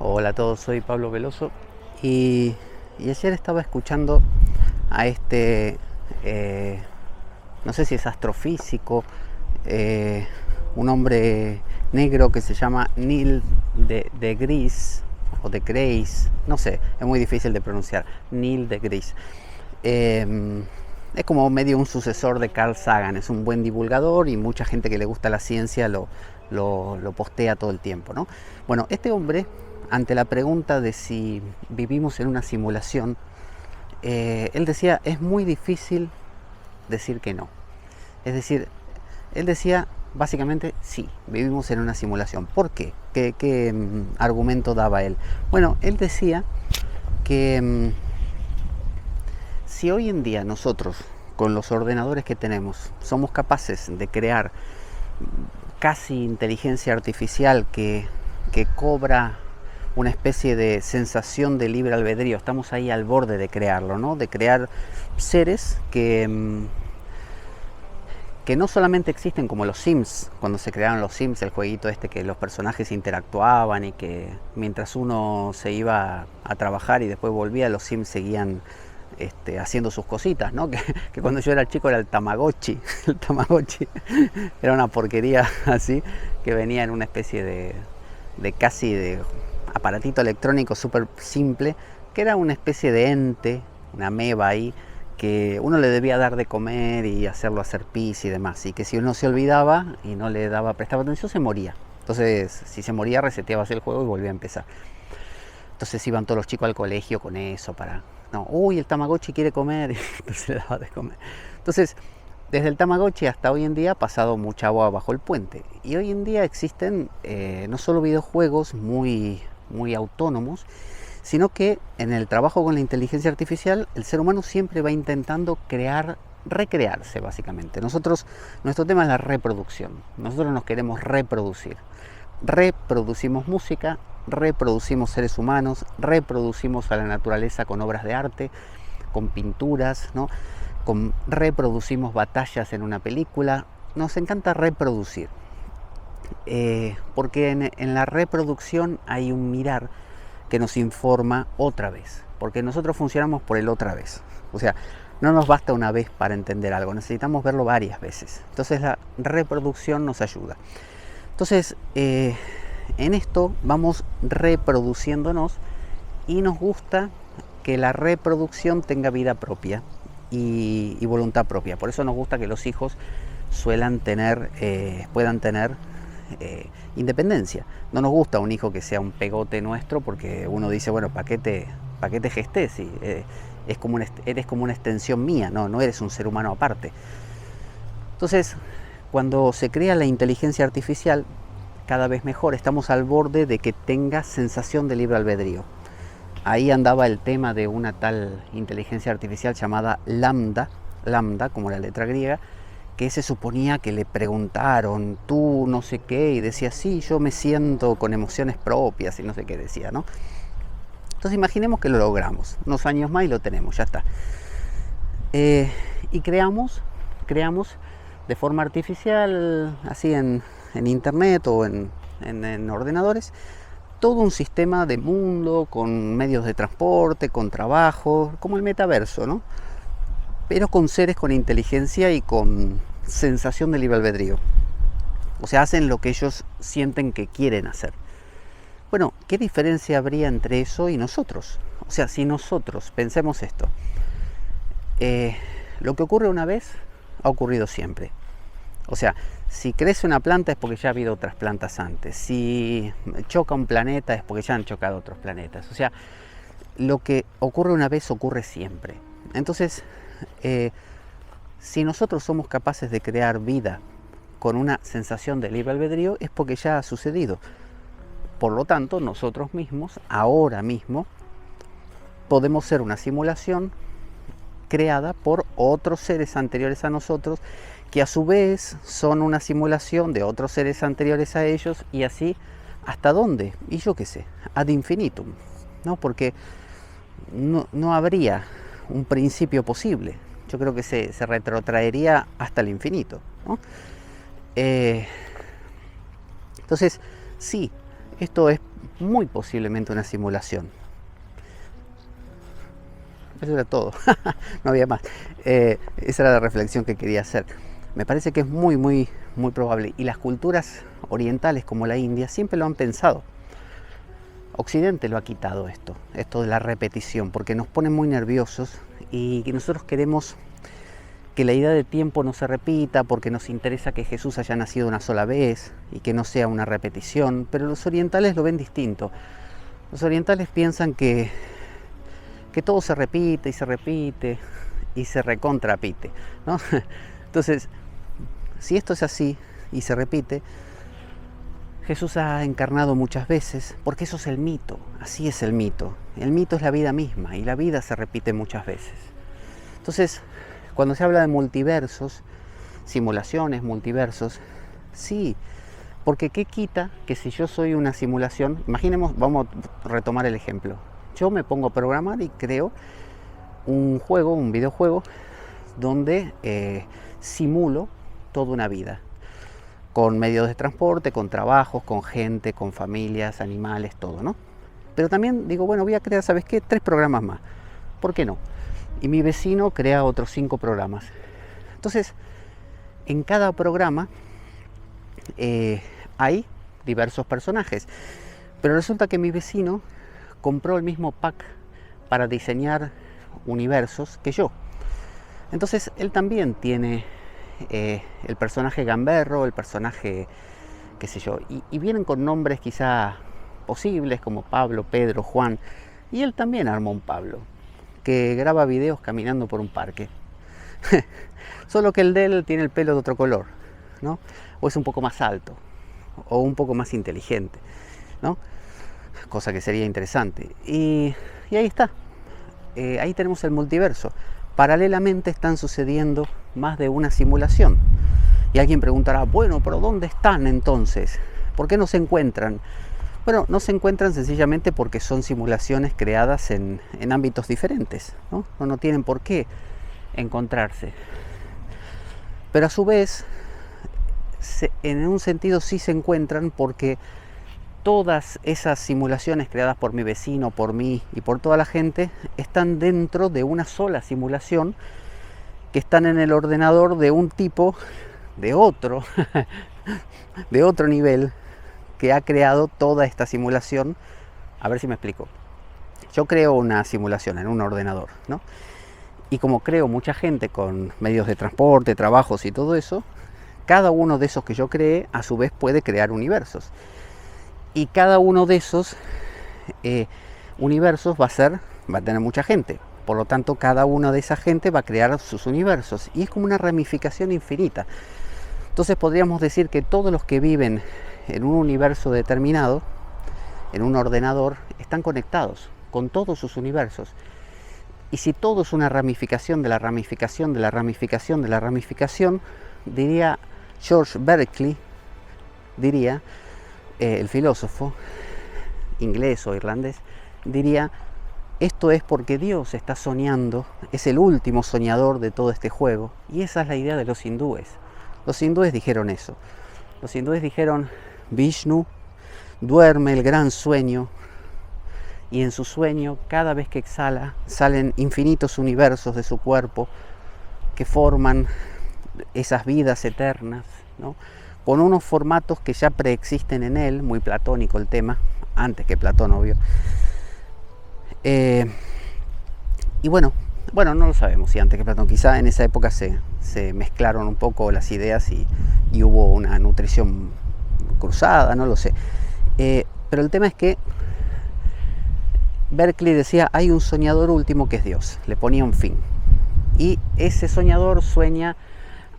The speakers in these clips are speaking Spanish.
Hola a todos, soy Pablo Veloso y ayer estaba escuchando a no sé si es astrofísico, eh, un hombre negro que se llama Neil de Gris o de Grace, no sé, es muy difícil de pronunciar, Neil de Gris. Es como medio un sucesor de Carl Sagan, es un buen divulgador y mucha gente que le gusta la ciencia lo postea todo el tiempo, ¿no? Bueno, este hombre, ante la pregunta de si vivimos en una simulación, él decía, es muy difícil decir que no. Es decir, él decía, básicamente, sí, vivimos en una simulación. ¿Por qué? ¿Qué argumento daba él? Bueno, él decía que si hoy en día nosotros, con los ordenadores que tenemos, somos capaces de crear casi inteligencia artificial que cobra una especie de sensación de libre albedrío, estamos ahí al borde de crearlo, ¿no? De crear seres que no solamente existen como los Sims, cuando se crearon los Sims, el jueguito este que los personajes interactuaban y que mientras uno se iba a trabajar y después volvía, los Sims seguían haciendo sus cositas, ¿no? Que cuando yo era chico era el Tamagotchi. El Tamagotchi era una porquería así, que venía en una especie de casi de aparatito electrónico súper simple, que era una especie de ente, una ameba ahí, que uno le debía dar de comer y hacerlo hacer pis y demás, y que si uno se olvidaba y no le prestaba atención, se moría. Entonces, si se moría, reseteabas el juego y volvía a empezar. Entonces iban todos los chicos al colegio con eso para... No, uy, el Tamagotchi quiere comer, y entonces le daba de comer. Entonces, desde el Tamagotchi hasta hoy en día ha pasado mucha agua bajo el puente. Y hoy en día existen no solo videojuegos muy autónomos, sino que en el trabajo con la inteligencia artificial el ser humano siempre va intentando recrearse básicamente. Nuestro tema es la reproducción. Nosotros nos queremos reproducir. Reproducimos música, reproducimos seres humanos, reproducimos a la naturaleza con obras de arte, con pinturas, ¿no? Reproducimos batallas en una película. Nos encanta reproducir. Porque en la reproducción hay un mirar que nos informa otra vez, porque nosotros funcionamos por el otra vez. O sea, no nos basta una vez para entender algo, necesitamos verlo varias veces. Entonces la reproducción nos ayuda. Entonces, en esto vamos reproduciéndonos y nos gusta que la reproducción tenga vida propia y voluntad propia. Por eso nos gusta que los hijos puedan tener independencia. No nos gusta un hijo que sea un pegote nuestro, porque uno dice, bueno, ¿para qué te gesté? Si, eres como una extensión mía, no eres un ser humano aparte. Entonces, cuando se crea la inteligencia artificial, cada vez mejor, estamos al borde de que tenga sensación de libre albedrío. Ahí andaba el tema de una tal inteligencia artificial llamada Lambda, como la letra griega, que se suponía que le preguntaron, tú no sé qué, y decía, sí, yo me siento con emociones propias, y no sé qué decía, ¿no? Entonces imaginemos que lo logramos, unos años más y lo tenemos, ya está. Y creamos de forma artificial, así en internet o en ordenadores, todo un sistema de mundo, con medios de transporte, con trabajo, como el metaverso, ¿no? Pero con seres con inteligencia y con sensación de libre albedrío. O sea, hacen lo que ellos sienten que quieren hacer. Bueno, ¿qué diferencia habría entre eso y nosotros? O sea, si nosotros, pensemos esto, lo que ocurre una vez ha ocurrido siempre. O sea, si crece una planta es porque ya ha habido otras plantas antes. Si choca un planeta es porque ya han chocado otros planetas. O sea, lo que ocurre una vez ocurre siempre. Entonces, si nosotros somos capaces de crear vida con una sensación de libre albedrío, es porque ya ha sucedido. Por lo tanto, nosotros mismos, ahora mismo, podemos ser una simulación creada por otros seres anteriores a nosotros, que a su vez son una simulación de otros seres anteriores a ellos, y así, ¿hasta dónde? Y yo qué sé, ad infinitum, ¿no? Porque no habría un principio posible. Yo creo que se retrotraería hasta el infinito, ¿no? Entonces, sí, esto es muy posiblemente una simulación. Eso era todo, no había más. Esa era la reflexión que quería hacer. Me parece que es muy probable. Y las culturas orientales como la India siempre lo han pensado. Occidente lo ha quitado esto de la repetición, porque nos pone muy nerviosos y nosotros queremos que la idea de tiempo no se repita, porque nos interesa que Jesús haya nacido una sola vez y que no sea una repetición, pero los orientales lo ven distinto. Los orientales piensan que todo se repite y se recontrapite, ¿no? Entonces, si esto es así y se repite, Jesús ha encarnado muchas veces, porque eso es el mito, así es el mito. El mito es la vida misma y la vida se repite muchas veces. Entonces, cuando se habla de multiversos, simulaciones, multiversos, sí, porque ¿qué quita que si yo soy una simulación? Imaginemos, vamos a retomar el ejemplo. Yo me pongo a programar y creo un juego, un videojuego, donde simulo toda una vida, con medios de transporte, con trabajos, con gente, con familias, animales, todo, ¿no? Pero también digo, bueno, voy a crear, ¿sabes qué? 3 programas más. ¿Por qué no? Y mi vecino crea otros 5 programas. Entonces, en cada programa hay diversos personajes. Pero resulta que mi vecino compró el mismo pack para diseñar universos que yo. Entonces, él también tiene el personaje gamberro, el personaje, qué sé yo, y vienen con nombres quizá posibles como Pablo, Pedro, Juan, y él también armó un Pablo que graba videos caminando por un parque. Solo que el de él tiene el pelo de otro color, ¿no? O es un poco más alto, o un poco más inteligente, ¿no? Cosa que sería interesante. Y ahí está. Ahí tenemos el multiverso. Paralelamente están sucediendo más de una simulación. Y alguien preguntará, bueno, pero ¿dónde están entonces? ¿Por qué no se encuentran? Bueno, no se encuentran sencillamente porque son simulaciones creadas en ámbitos diferentes, ¿no? No tienen por qué encontrarse. Pero a su vez, en un sentido sí se encuentran, porque todas esas simulaciones creadas por mi vecino, por mí y por toda la gente están dentro de una sola simulación, que están en el ordenador de un tipo, de otro nivel, que ha creado toda esta simulación. A ver si me explico. Yo creo una simulación en un ordenador, ¿no? Y como creo mucha gente con medios de transporte, trabajos y todo eso, cada uno de esos que yo creé, a su vez puede crear universos. Y cada uno de esos universos va a tener mucha gente. Por lo tanto, cada una de esa gente va a crear sus universos. Y es como una ramificación infinita. Entonces podríamos decir que todos los que viven en un universo determinado, en un ordenador, están conectados con todos sus universos. Y si todo es una ramificación de la ramificación de la ramificación de la ramificación, diría George Berkeley, diría el filósofo inglés o irlandés, diría, esto es porque Dios está soñando, es el último soñador de todo este juego. Y esa es la idea de los hindúes. Los hindúes dijeron eso. Los hindúes dijeron, Vishnu duerme el gran sueño, y en su sueño, cada vez que exhala, salen infinitos universos de su cuerpo que forman esas vidas eternas, ¿no? Con unos formatos que ya preexisten en él, muy platónico el tema, antes que Platón, obvio. Y bueno, no lo sabemos si antes que Platón, quizá en esa época se mezclaron un poco las ideas y hubo una nutrición cruzada, no lo sé. Pero el tema es que Berkeley decía, hay un soñador último que es Dios, le ponía un fin. Y ese soñador sueña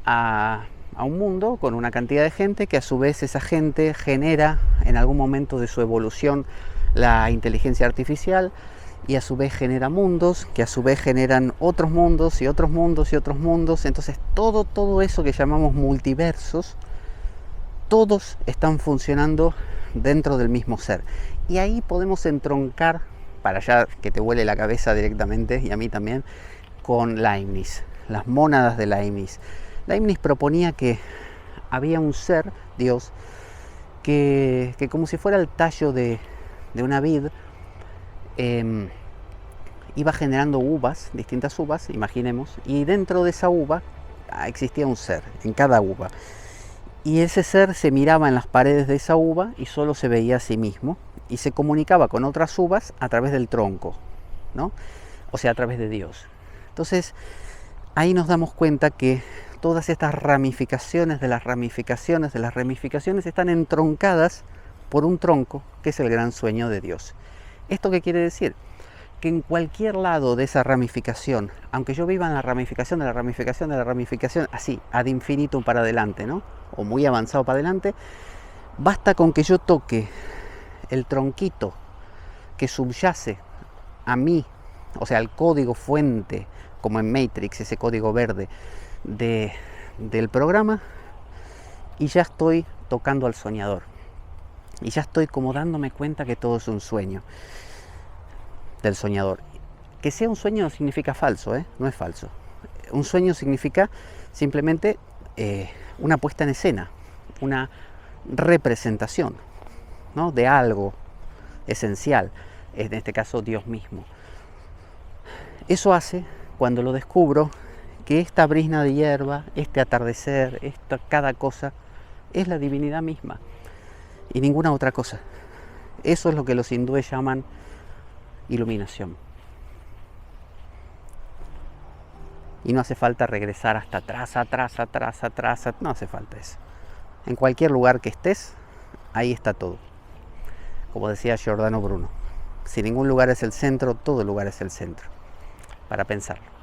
a un mundo con una cantidad de gente, que a su vez esa gente genera en algún momento de su evolución la inteligencia artificial, y a su vez genera mundos, que a su vez generan otros mundos y otros mundos y otros mundos. Entonces todo eso que llamamos multiversos, todos están funcionando dentro del mismo ser. Y ahí podemos entroncar, para allá que te huele la cabeza directamente, y a mí también, con Leibniz, las mónadas de Leibniz. Leibniz proponía que había un ser, Dios, que como si fuera el tallo de de una vid, iba generando uvas, distintas uvas, imaginemos, y dentro de esa uva existía un ser, en cada uva. Y ese ser se miraba en las paredes de esa uva y solo se veía a sí mismo y se comunicaba con otras uvas a través del tronco, ¿no? O sea, a través de Dios. Entonces, ahí nos damos cuenta que todas estas ramificaciones de las ramificaciones de las ramificaciones están entroncadas por un tronco que es el gran sueño de Dios. ¿Esto qué quiere decir? Que en cualquier lado de esa ramificación, aunque yo viva en la ramificación de la ramificación de la ramificación, así, ad infinitum para adelante, ¿no? O muy avanzado para adelante, basta con que yo toque el tronquito que subyace a mí, o sea, el código fuente, como en Matrix, ese código verde del programa, y ya estoy tocando al soñador. Y ya estoy como dándome cuenta que todo es un sueño del soñador. Que sea un sueño no significa falso, no es falso. Un sueño significa simplemente una puesta en escena, una representación, ¿no? De algo esencial, en este caso Dios mismo. Eso hace, cuando lo descubro, que esta brizna de hierba, este atardecer, cada cosa, es la divinidad misma y ninguna otra cosa. Eso es lo que los hindúes llaman iluminación. Y no hace falta regresar hasta atrás, no hace falta eso. En cualquier lugar que estés, ahí está todo. Como decía Giordano Bruno, si ningún lugar es el centro, todo lugar es el centro. Para pensarlo.